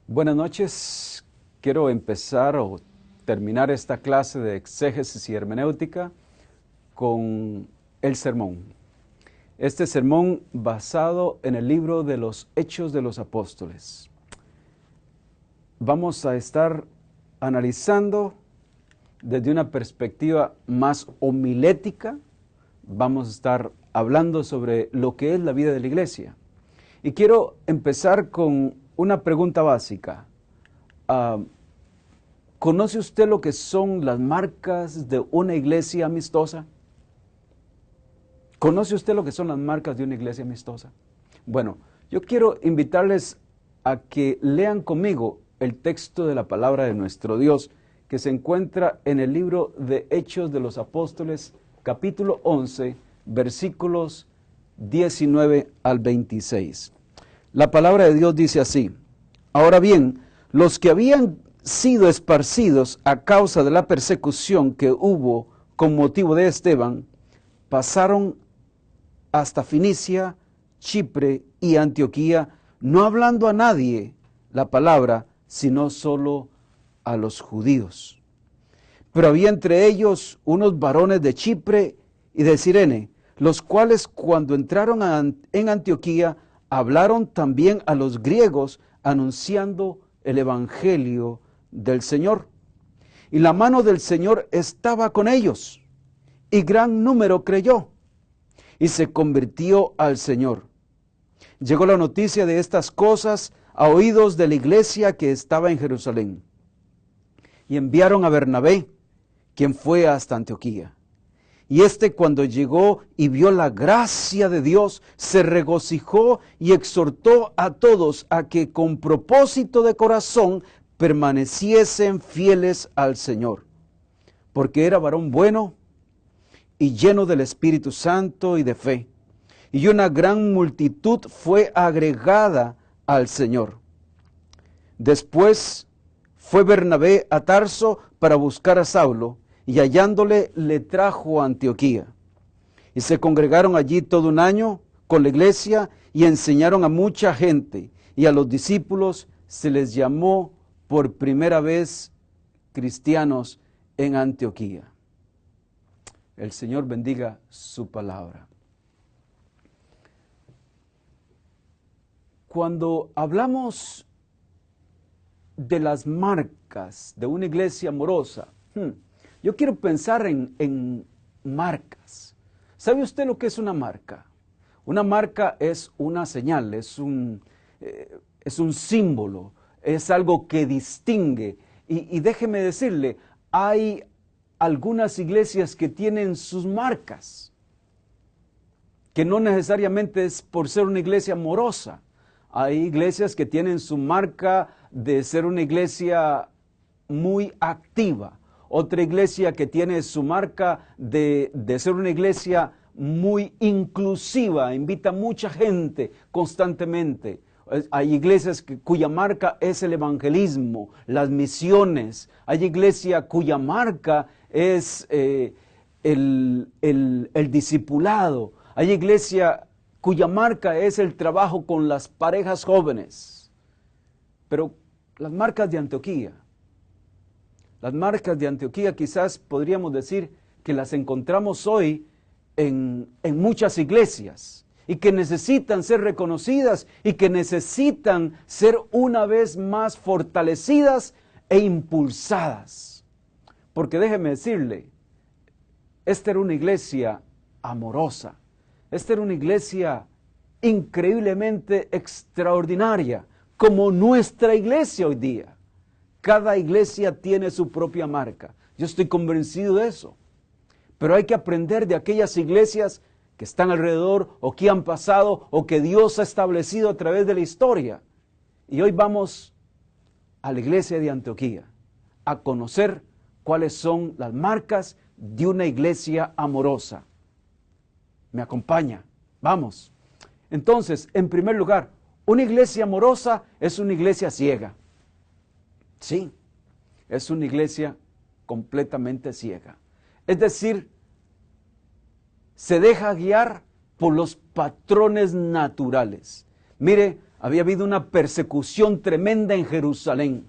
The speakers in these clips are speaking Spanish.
Buenas noches. Quiero empezar o terminar esta clase de exégesis y hermenéutica con el sermón. Este sermón basado en el libro de los Hechos de los Apóstoles. Vamos a estar analizando desde una perspectiva más homilética. Vamos a estar hablando sobre lo que es la vida de la iglesia. Y quiero empezar con una pregunta básica. ¿Conoce usted lo que son las marcas de una iglesia amistosa? ¿Conoce usted lo que son las marcas de una iglesia amistosa? Bueno, yo quiero invitarles a que lean conmigo el texto de la palabra de nuestro Dios, que se encuentra en el libro de Hechos de los Apóstoles, capítulo 11, versículos 19 al 26. La palabra de Dios dice así: Ahora bien, los que habían sido esparcidos a causa de la persecución que hubo con motivo de Esteban, pasaron hasta Fenicia, Chipre y Antioquía, no hablando a nadie la palabra, sino solo a los judíos. Pero había entre ellos unos varones de Chipre y de Cirene, los cuales cuando entraron en Antioquía, hablaron también a los griegos, anunciando el evangelio del Señor. Y la mano del Señor estaba con ellos, y gran número creyó, y se convirtió al Señor. Llegó la noticia de estas cosas a oídos de la iglesia que estaba en Jerusalén. Y enviaron a Bernabé, quien fue hasta Antioquía. Y cuando llegó y vio la gracia de Dios, se regocijó y exhortó a todos a que con propósito de corazón permaneciesen fieles al Señor. Porque era varón bueno y lleno del Espíritu Santo y de fe. Y una gran multitud fue agregada al Señor. Después fue Bernabé a Tarso para buscar a Saulo, y hallándole le trajo a Antioquía. Y se congregaron allí todo un año con la iglesia y enseñaron a mucha gente, y a los discípulos se les llamó por primera vez cristianos en Antioquía. El Señor bendiga su palabra. Cuando hablamos de las marcas de una iglesia amorosa, yo quiero pensar en marcas. ¿Sabe usted lo que es una marca? Una marca es una señal, es un símbolo, es algo que distingue. Y déjeme decirle, hay algunas iglesias que tienen sus marcas, que no necesariamente es por ser una iglesia amorosa. Hay iglesias que tienen su marca de ser una iglesia muy activa. Otra iglesia que tiene su marca de ser una iglesia muy inclusiva, invita a mucha gente constantemente. Hay iglesias cuya marca es el evangelismo, las misiones. Hay iglesia cuya marca es el discipulado. Hay iglesia cuya marca es el trabajo con las parejas jóvenes. Pero las marcas de Antioquía, quizás podríamos decir que las encontramos hoy en muchas iglesias y que necesitan ser reconocidas y que necesitan ser una vez más fortalecidas e impulsadas. Porque déjeme decirle, esta era una iglesia amorosa, esta era una iglesia increíblemente extraordinaria, como nuestra iglesia hoy día. Cada iglesia tiene su propia marca. Yo estoy convencido de eso. Pero hay que aprender de aquellas iglesias que están alrededor o que han pasado o que Dios ha establecido a través de la historia. Y hoy vamos a la iglesia de Antioquía a conocer cuáles son las marcas de una iglesia amorosa. ¿Me acompaña? Vamos. Entonces, en primer lugar, una iglesia amorosa es una iglesia ciega. Sí, es una iglesia completamente ciega. Es decir, se deja guiar por los patrones naturales. Mire, Había habido una persecución tremenda en Jerusalén,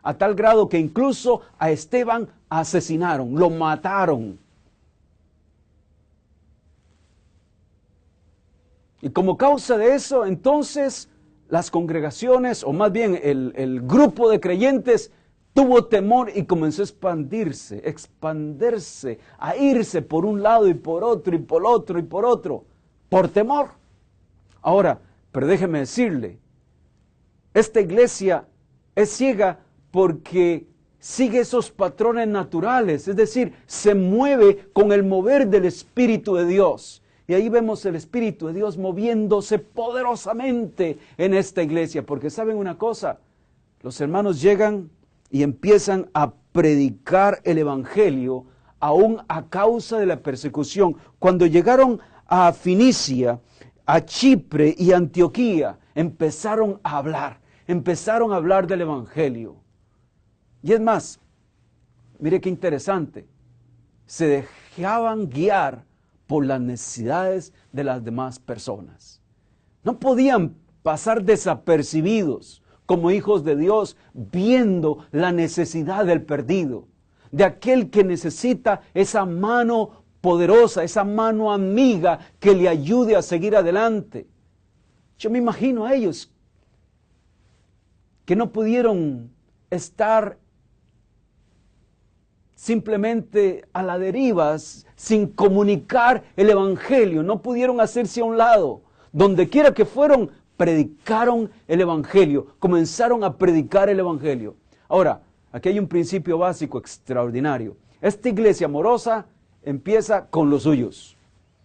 a tal grado que incluso a Esteban asesinaron, lo mataron. Y como causa de eso, entonces, las congregaciones, o más bien el grupo de creyentes, tuvo temor y comenzó a expandirse, a irse por un lado y por otro, y por otro, y por otro, por temor. Ahora, pero déjeme decirle, esta iglesia es ciega porque sigue esos patrones naturales, es decir, se mueve con el mover del Espíritu de Dios. Y ahí vemos el Espíritu de Dios moviéndose poderosamente en esta iglesia. Porque ¿saben una cosa? Los hermanos llegan y empiezan a predicar el Evangelio aún a causa de la persecución. Cuando llegaron a Finicia, a Chipre y Antioquía, empezaron a hablar del Evangelio. Y es más, mire qué interesante, se dejaban guiar por las necesidades de las demás personas. No podían pasar desapercibidos como hijos de Dios, viendo la necesidad del perdido, de aquel que necesita esa mano poderosa, esa mano amiga que le ayude a seguir adelante. Yo me imagino a ellos que no pudieron estar simplemente a la deriva, sin comunicar el Evangelio. No pudieron hacerse a un lado. Donde quiera que fueron, predicaron el Evangelio. Comenzaron a predicar el Evangelio. Ahora, aquí hay un principio básico extraordinario. Esta iglesia amorosa empieza con los suyos.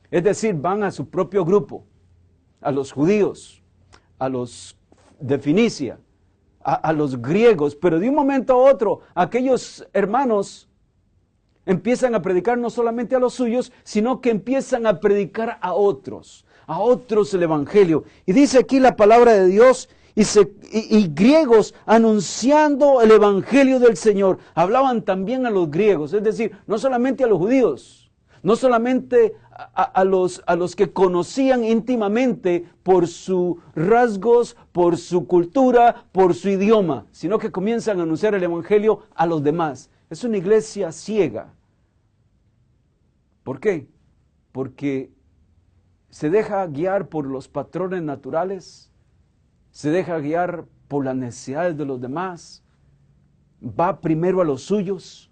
Es decir, van a su propio grupo, a los judíos, a los de Finicia, a los griegos. Pero de un momento a otro, aquellos hermanos empiezan a predicar no solamente a los suyos, sino que empiezan a predicar a otros el Evangelio. Y dice aquí la palabra de Dios, y griegos anunciando el Evangelio del Señor. Hablaban también a los griegos, es decir, no solamente a los judíos, no solamente a los que conocían íntimamente por sus rasgos, por su cultura, por su idioma, sino que comienzan a anunciar el Evangelio a los demás. Es una iglesia ciega. ¿Por qué? Porque se deja guiar por los patrones naturales, se deja guiar por las necesidades de los demás, va primero a los suyos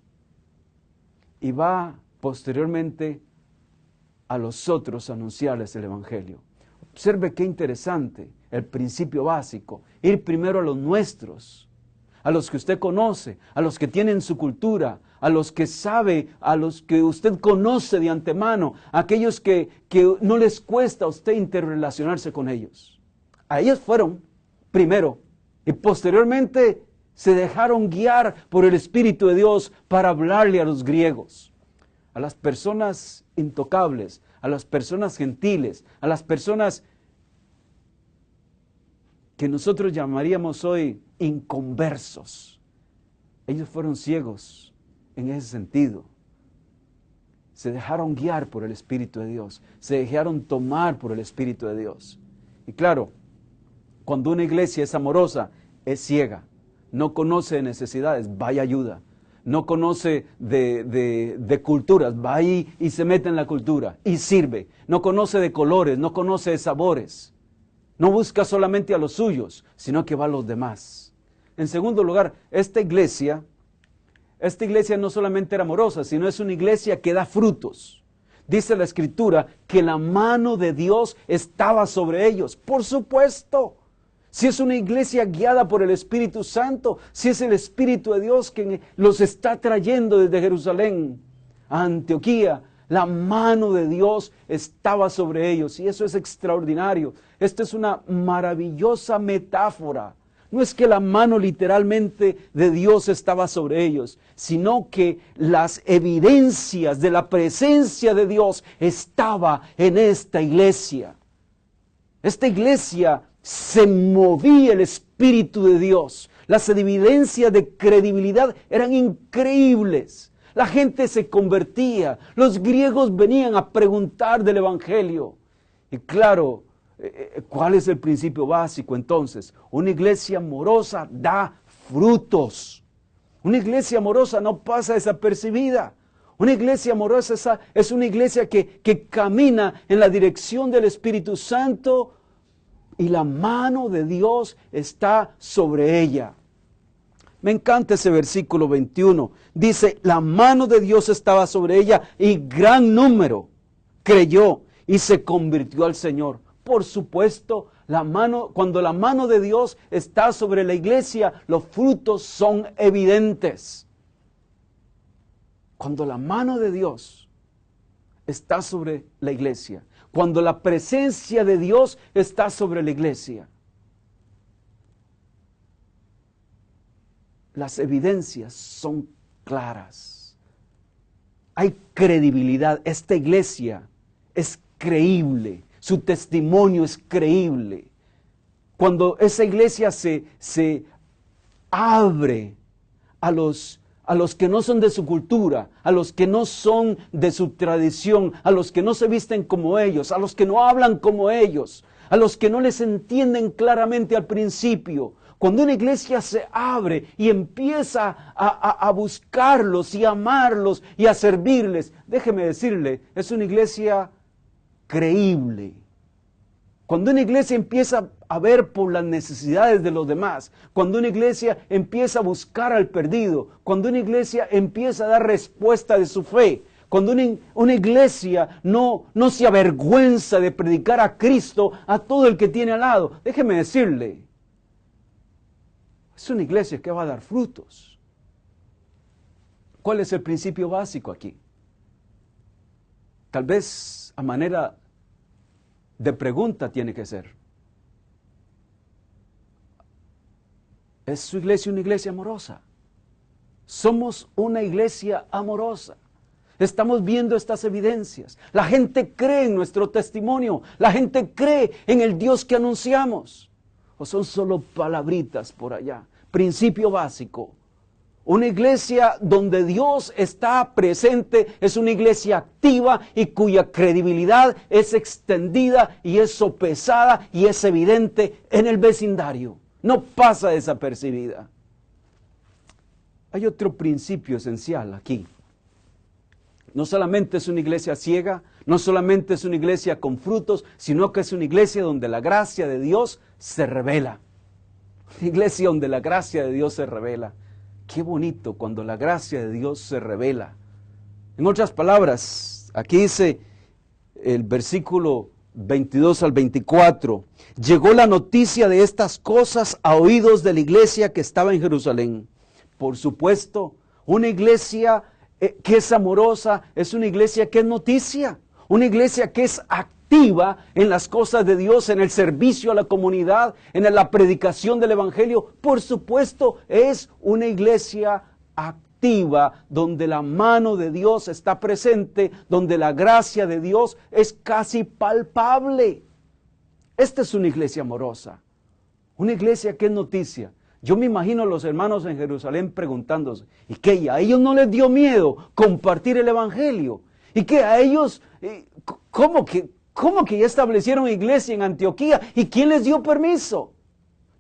y va posteriormente a los otros a anunciarles el Evangelio. Observe qué interesante el principio básico, ir primero a los nuestros, a los que usted conoce, a los que tienen su cultura, a los que sabe, a los que usted conoce de antemano, a aquellos que no les cuesta a usted interrelacionarse con ellos. A ellos fueron primero y posteriormente se dejaron guiar por el Espíritu de Dios para hablarle a los griegos, a las personas intocables, a las personas gentiles, a las personas que nosotros llamaríamos hoy inconversos. Ellos fueron ciegos en ese sentido. Se dejaron guiar por el Espíritu de Dios, se dejaron tomar por el Espíritu de Dios. Y claro, cuando una iglesia es amorosa, es ciega, no conoce de necesidades, va y ayuda. No conoce de culturas, va ahí y se mete en la cultura y sirve. No conoce de colores, no conoce de sabores. No busca solamente a los suyos, sino que va a los demás. En segundo lugar, esta iglesia no solamente era amorosa, sino es una iglesia que da frutos. Dice la Escritura que la mano de Dios estaba sobre ellos. Por supuesto. Si es una iglesia guiada por el Espíritu Santo, si es el Espíritu de Dios que los está trayendo desde Jerusalén a Antioquía, la mano de Dios estaba sobre ellos y eso es extraordinario. Esta es una maravillosa metáfora. No es que la mano literalmente de Dios estaba sobre ellos, sino que las evidencias de la presencia de Dios estaba en esta iglesia. Esta iglesia se movía el Espíritu de Dios. Las evidencias de credibilidad eran increíbles. La gente se convertía. Los griegos venían a preguntar del Evangelio. Y claro, ¿Cuál es el principio básico entonces? Una iglesia amorosa da frutos. Una iglesia amorosa no pasa desapercibida. Una iglesia amorosa es una iglesia que camina en la dirección del Espíritu Santo y la mano de Dios está sobre ella. Me encanta ese versículo 21. Dice, la mano de Dios estaba sobre ella y gran número creyó y se convirtió al Señor. Por supuesto, cuando la mano de Dios está sobre la iglesia, los frutos son evidentes. Cuando la mano de Dios está sobre la iglesia, cuando la presencia de Dios está sobre la iglesia, las evidencias son claras. Hay credibilidad. Esta iglesia es creíble. Su testimonio es creíble. Cuando esa iglesia se abre a los que no son de su cultura, a los que no son de su tradición, a los que no se visten como ellos, a los que no hablan como ellos, a los que no les entienden claramente al principio. Cuando una iglesia se abre y empieza a buscarlos y a amarlos y a servirles, déjeme decirle, es una iglesia creíble. Cuando una iglesia empieza a ver por las necesidades de los demás, cuando una iglesia empieza a buscar al perdido, cuando una iglesia empieza a dar respuesta de su fe, cuando una iglesia no se avergüenza de predicar a Cristo a todo el que tiene al lado, déjeme decirle, es una iglesia que va a dar frutos. ¿Cuál es el principio básico aquí? Tal vez a manera de pregunta tiene que ser. ¿Es su iglesia una iglesia amorosa? Somos una iglesia amorosa. Estamos viendo estas evidencias. La gente cree en nuestro testimonio. La gente cree en el Dios que anunciamos. ¿O son solo palabritas por allá? Principio básico. Una iglesia donde Dios está presente es una iglesia activa y cuya credibilidad es extendida y es sopesada y es evidente en el vecindario. No pasa desapercibida. Hay otro principio esencial aquí. No solamente es una iglesia ciega, no solamente es una iglesia con frutos, sino que es una iglesia donde la gracia de Dios se revela. Una iglesia donde la gracia de Dios se revela. Qué bonito cuando la gracia de Dios se revela. En otras palabras, aquí dice el versículo 22 al 24, llegó la noticia de estas cosas a oídos de la iglesia que estaba en Jerusalén. Por supuesto, una iglesia que es amorosa es una iglesia que es noticia, una iglesia que es activa en las cosas de Dios, en el servicio a la comunidad, en la predicación del evangelio. Por supuesto, es una iglesia activa donde la mano de Dios está presente, donde la gracia de Dios es casi palpable. Esta es una iglesia amorosa, una iglesia que es noticia. Yo me imagino a los hermanos en Jerusalén preguntándose, ¿y qué? ¿A ellos no les dio miedo compartir el evangelio? ¿Y qué? ¿A ellos? ¿Cómo que ya establecieron iglesia en Antioquía? ¿Y quién les dio permiso?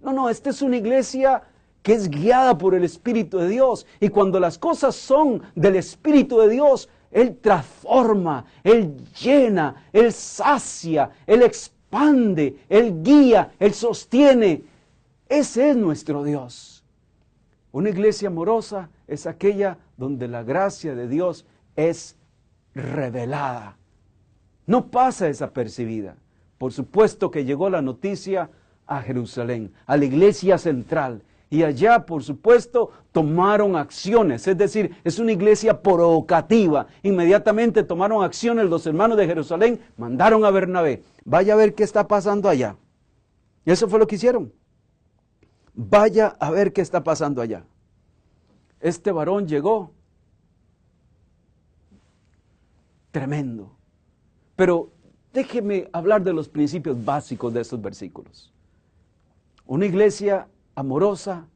No, esta es una iglesia que es guiada por el Espíritu de Dios. Y cuando las cosas son del Espíritu de Dios, Él transforma, Él llena, Él sacia, Él expande, Él guía, Él sostiene. Ese es nuestro Dios. Una iglesia amorosa es aquella donde la gracia de Dios es revelada. No pasa desapercibida. Por supuesto que llegó la noticia a Jerusalén, a la iglesia central. Y allá, por supuesto, tomaron acciones. Es decir, es una iglesia provocativa. Inmediatamente tomaron acciones los hermanos de Jerusalén, mandaron a Bernabé. Vaya a ver qué está pasando allá. Y eso fue lo que hicieron. Vaya a ver qué está pasando allá. Este varón llegó. Tremendo. Pero déjeme hablar de los principios básicos de estos versículos. Una iglesia amorosa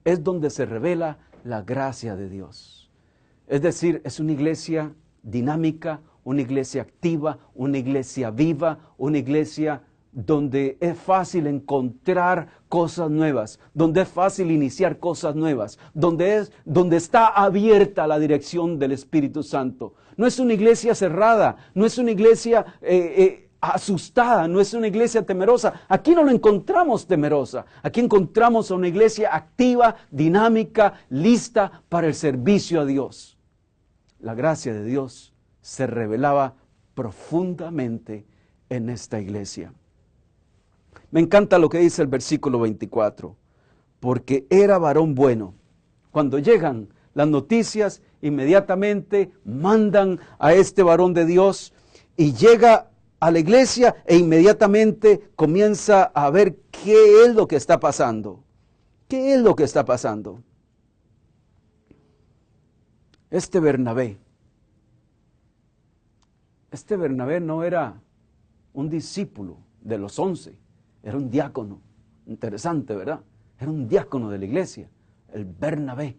es donde se revela la gracia de Dios. Es decir, es una iglesia dinámica, una iglesia activa, una iglesia viva, una iglesia donde es fácil encontrar cosas nuevas, donde es fácil iniciar cosas nuevas, donde está abierta la dirección del Espíritu Santo. No es una iglesia cerrada, no es una iglesia asustada, no es una iglesia temerosa. Aquí no la encontramos temerosa, aquí encontramos a una iglesia activa, dinámica, lista para el servicio a Dios. La gracia de Dios se revelaba profundamente en esta iglesia. Me encanta lo que dice el versículo 24, porque era varón bueno. Cuando llegan las noticias, inmediatamente mandan a este varón de Dios y llega a la iglesia e inmediatamente comienza a ver qué es lo que está pasando. ¿Qué es lo que está pasando? Este Bernabé no era un discípulo de los 11, era un diácono. Interesante, ¿verdad? Era un diácono de la iglesia, el Bernabé.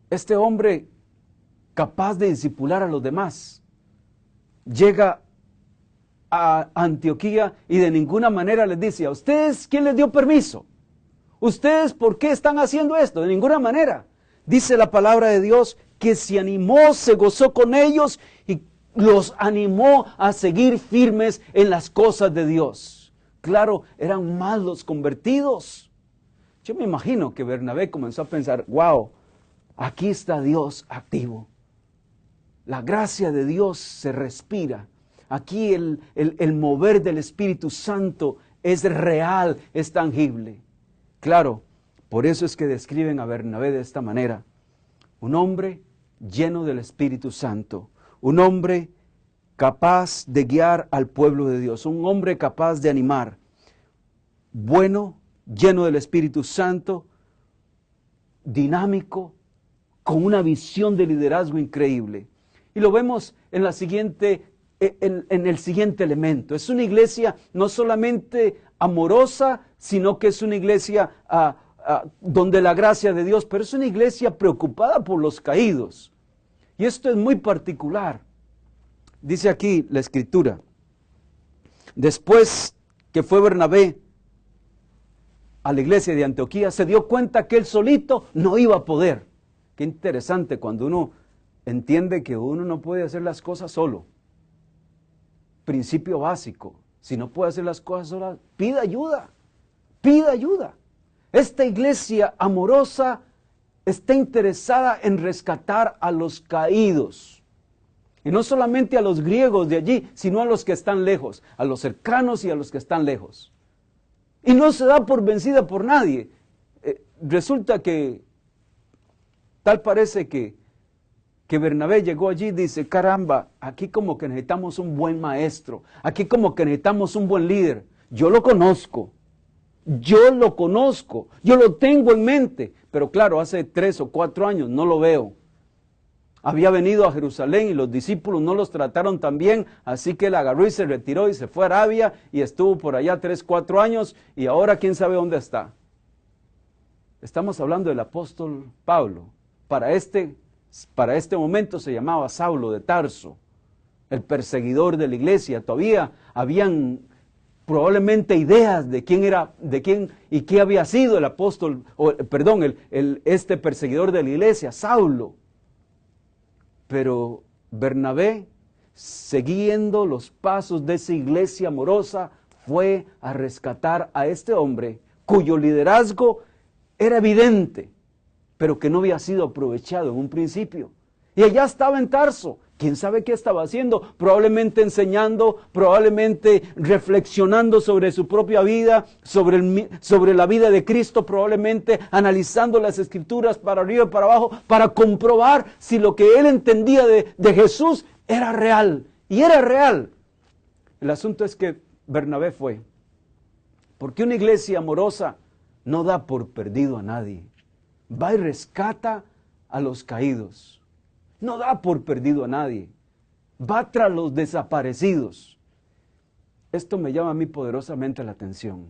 Este hombre capaz de discipular a los demás, llega a Antioquía y de ninguna manera les dice: ¿a ustedes quién les dio permiso? ¿Ustedes por qué están haciendo esto? De ninguna manera. Dice la palabra de Dios que se animó, se gozó con ellos y los animó a seguir firmes en las cosas de Dios. Claro, eran más los convertidos. Yo me imagino que Bernabé comenzó a pensar: wow, aquí está Dios activo. La gracia de Dios se respira. Aquí el mover del Espíritu Santo es real, es tangible. Claro, por eso es que describen a Bernabé de esta manera: un hombre lleno del Espíritu Santo, un hombre capaz de guiar al pueblo de Dios, un hombre capaz de animar, bueno, lleno del Espíritu Santo, dinámico, con una visión de liderazgo increíble. Y lo vemos en el siguiente elemento. Es una iglesia no solamente amorosa, sino que es una iglesia donde la gracia de Dios, pero es una iglesia preocupada por los caídos. Y esto es muy particular. Dice aquí la Escritura: después que fue Bernabé a la iglesia de Antioquía, se dio cuenta que él solito no iba a poder. Qué interesante cuando uno entiende que uno no puede hacer las cosas solo. Principio básico: si no puede hacer las cosas sola, pida ayuda, pida ayuda. Esta iglesia amorosa está interesada en rescatar a los caídos. Y no solamente a los griegos de allí, sino a los que están lejos, a los cercanos y a los que están lejos. Y no se da por vencida por nadie. Resulta que tal parece que Bernabé llegó allí y dice: caramba, aquí como que necesitamos un buen maestro, aquí como que necesitamos un buen líder. Yo lo conozco, yo lo tengo en mente, pero claro, hace 3 o 4 años no lo veo. Había venido a Jerusalén y los discípulos no los trataron tan bien, así que él agarró y se retiró y se fue a Arabia y estuvo por allá 3, 4 años y ahora quién sabe dónde está. Estamos hablando del apóstol Pablo. Para este momento se llamaba Saulo de Tarso, el perseguidor de la iglesia. Todavía habían probablemente ideas de quién era, de quién y qué había sido el apóstol, este perseguidor de la iglesia, Saulo. Pero Bernabé, siguiendo los pasos de esa iglesia amorosa, fue a rescatar a este hombre cuyo liderazgo era evidente, pero que no había sido aprovechado en un principio. Y allá estaba en Tarso. ¿Quién sabe qué estaba haciendo? Probablemente enseñando, probablemente reflexionando sobre su propia vida, sobre la vida de Cristo, probablemente analizando las Escrituras para arriba y para abajo, para comprobar si lo que él entendía de Jesús era real. Y era real. El asunto es que Bernabé fue. Porque una iglesia amorosa no da por perdido a nadie. Va y rescata a los caídos. No da por perdido a nadie. Va tras los desaparecidos. Esto me llama a mí poderosamente la atención.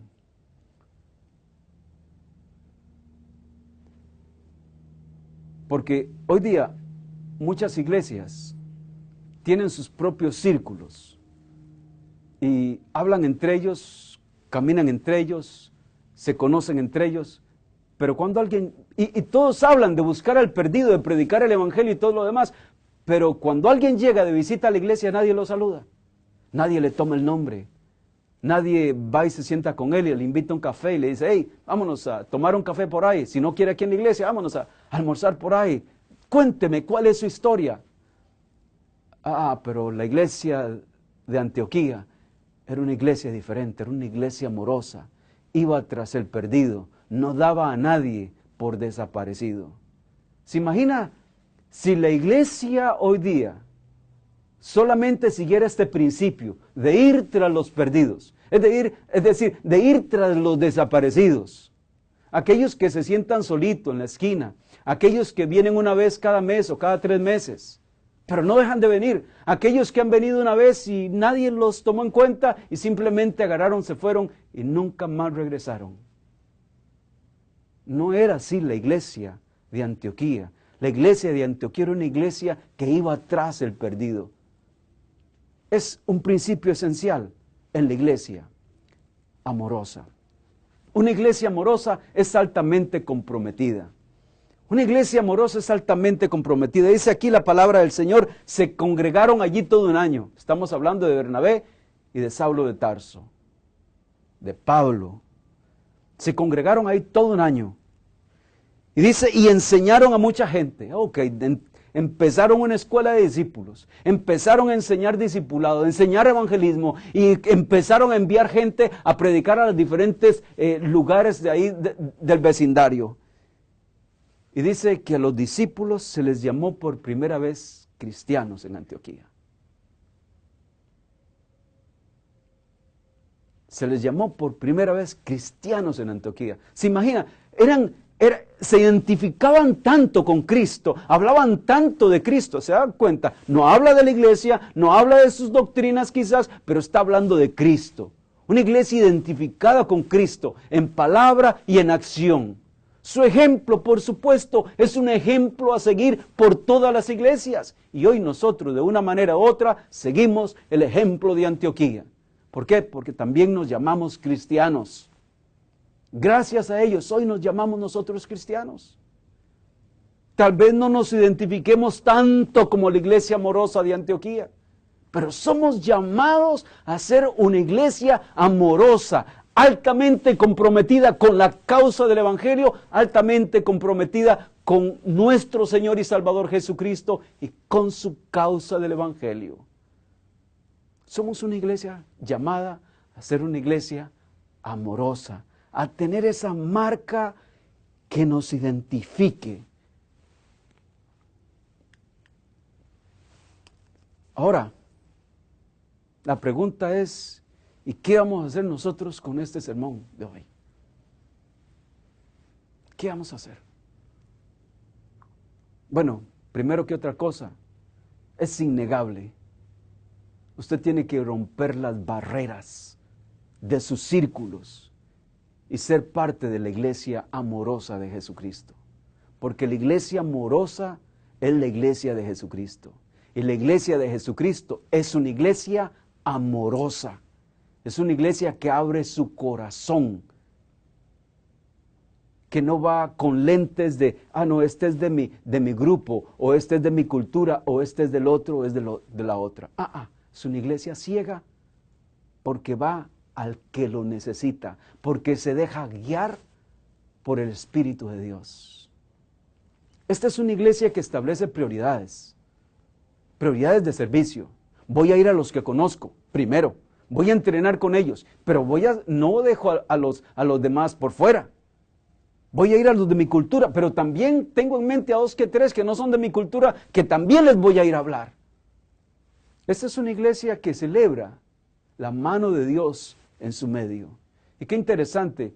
Porque hoy día muchas iglesias tienen sus propios círculos y hablan entre ellos, caminan entre ellos, se conocen entre ellos, pero cuando alguien, y todos hablan de buscar al perdido, de predicar el evangelio y todo lo demás, pero cuando alguien llega de visita a la iglesia, nadie lo saluda, nadie le toma el nombre, nadie va y se sienta con él y le invita a un café y le dice, hey, vámonos a tomar un café por ahí, si no quiere aquí en la iglesia, vámonos a almorzar por ahí, cuénteme cuál es su historia. Pero la iglesia de Antioquía era una iglesia diferente, era una iglesia amorosa, iba tras el perdido, no daba a nadie por desaparecido. ¿Se imagina si la iglesia hoy día solamente siguiera este principio de ir tras los perdidos, es decir, de ir tras los desaparecidos, aquellos que se sientan solitos en la esquina, aquellos que vienen una vez cada mes o cada 3 meses, pero no dejan de venir, aquellos que han venido una vez y nadie los tomó en cuenta y simplemente agarraron, se fueron y nunca más regresaron? No era así la iglesia de Antioquía. La iglesia de Antioquía era una iglesia que iba tras el perdido. Es un principio esencial en la iglesia amorosa. Una iglesia amorosa es altamente comprometida. Una iglesia amorosa es altamente comprometida. Dice aquí la palabra del Señor, se congregaron allí todo un año. Estamos hablando de Bernabé y de Saulo de Tarso, de Pablo. Se congregaron ahí todo un año. Y dice, y enseñaron a mucha gente. Empezaron una escuela de discípulos, empezaron a enseñar discipulado, a enseñar evangelismo y empezaron a enviar gente a predicar a los diferentes lugares de ahí del vecindario. Y dice que a los discípulos se les llamó por primera vez cristianos en Antioquía. Se les llamó por primera vez cristianos en Antioquía. ¿Se imagina? Se identificaban tanto con Cristo, hablaban tanto de Cristo, ¿se dan cuenta? No habla de la iglesia, no habla de sus doctrinas quizás, pero está hablando de Cristo. Una iglesia identificada con Cristo en palabra y en acción. Su ejemplo, por supuesto, es un ejemplo a seguir por todas las iglesias. Y hoy nosotros, de una manera u otra, seguimos el ejemplo de Antioquía. ¿Por qué? Porque también nos llamamos cristianos. Gracias a ellos, hoy nos llamamos nosotros cristianos. Tal vez no nos identifiquemos tanto como la iglesia amorosa de Antioquía, pero somos llamados a ser una iglesia amorosa, altamente comprometida con la causa del evangelio, altamente comprometida con nuestro Señor y Salvador Jesucristo y con su causa del evangelio. Somos una iglesia llamada a ser una iglesia amorosa, a tener esa marca que nos identifique. Ahora, la pregunta es, ¿y qué vamos a hacer nosotros con este sermón de hoy? ¿Qué vamos a hacer? Bueno, primero que otra cosa, es innegable. Usted tiene que romper las barreras de sus círculos y ser parte de la iglesia amorosa de Jesucristo. Porque la iglesia amorosa es la iglesia de Jesucristo. Y la iglesia de Jesucristo es una iglesia amorosa. Es una iglesia que abre su corazón. Que no va con lentes de, no, este es de mi grupo, o este es de mi cultura, o este es del otro, o es de la otra. Es una iglesia ciega porque va al que lo necesita, porque se deja guiar por el Espíritu de Dios. Esta es una iglesia que establece prioridades de servicio. Voy a ir a los que conozco, primero, voy a entrenar con ellos, pero no dejo a los demás por fuera. Voy a ir a los de mi cultura, pero también tengo en mente a 2 que 3 que no son de mi cultura, que también les voy a ir a hablar. Esta es una iglesia que celebra la mano de Dios en su medio. Y qué interesante,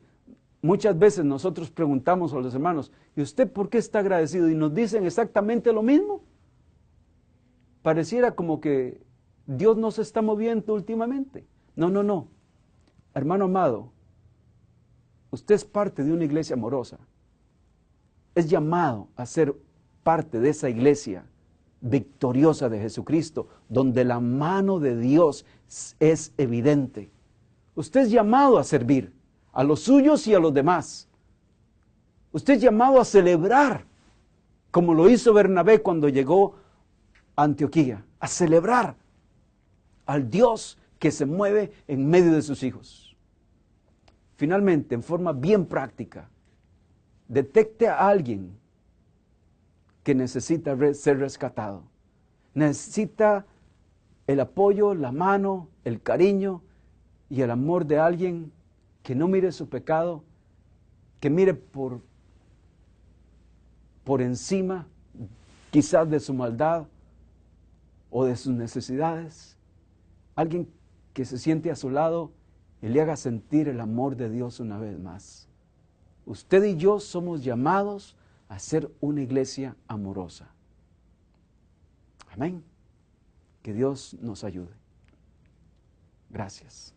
muchas veces nosotros preguntamos a los hermanos, ¿y usted por qué está agradecido? Y nos dicen exactamente lo mismo. Pareciera como que Dios no se está moviendo últimamente. No. Hermano amado, usted es parte de una iglesia amorosa. Es llamado a ser parte de esa iglesia victoriosa de Jesucristo, donde la mano de Dios es evidente. Usted es llamado a servir a los suyos y a los demás. Usted es llamado a celebrar, como lo hizo Bernabé cuando llegó a Antioquía, a celebrar al Dios que se mueve en medio de sus hijos. Finalmente, en forma bien práctica, detecte a alguien que necesita ser rescatado. Necesita el apoyo, la mano, el cariño y el amor de alguien que no mire su pecado, que mire por encima quizás de su maldad o de sus necesidades. Alguien que se siente a su lado y le haga sentir el amor de Dios una vez más. Usted y yo somos llamados a ser una iglesia amorosa. Amén. Que Dios nos ayude. Gracias.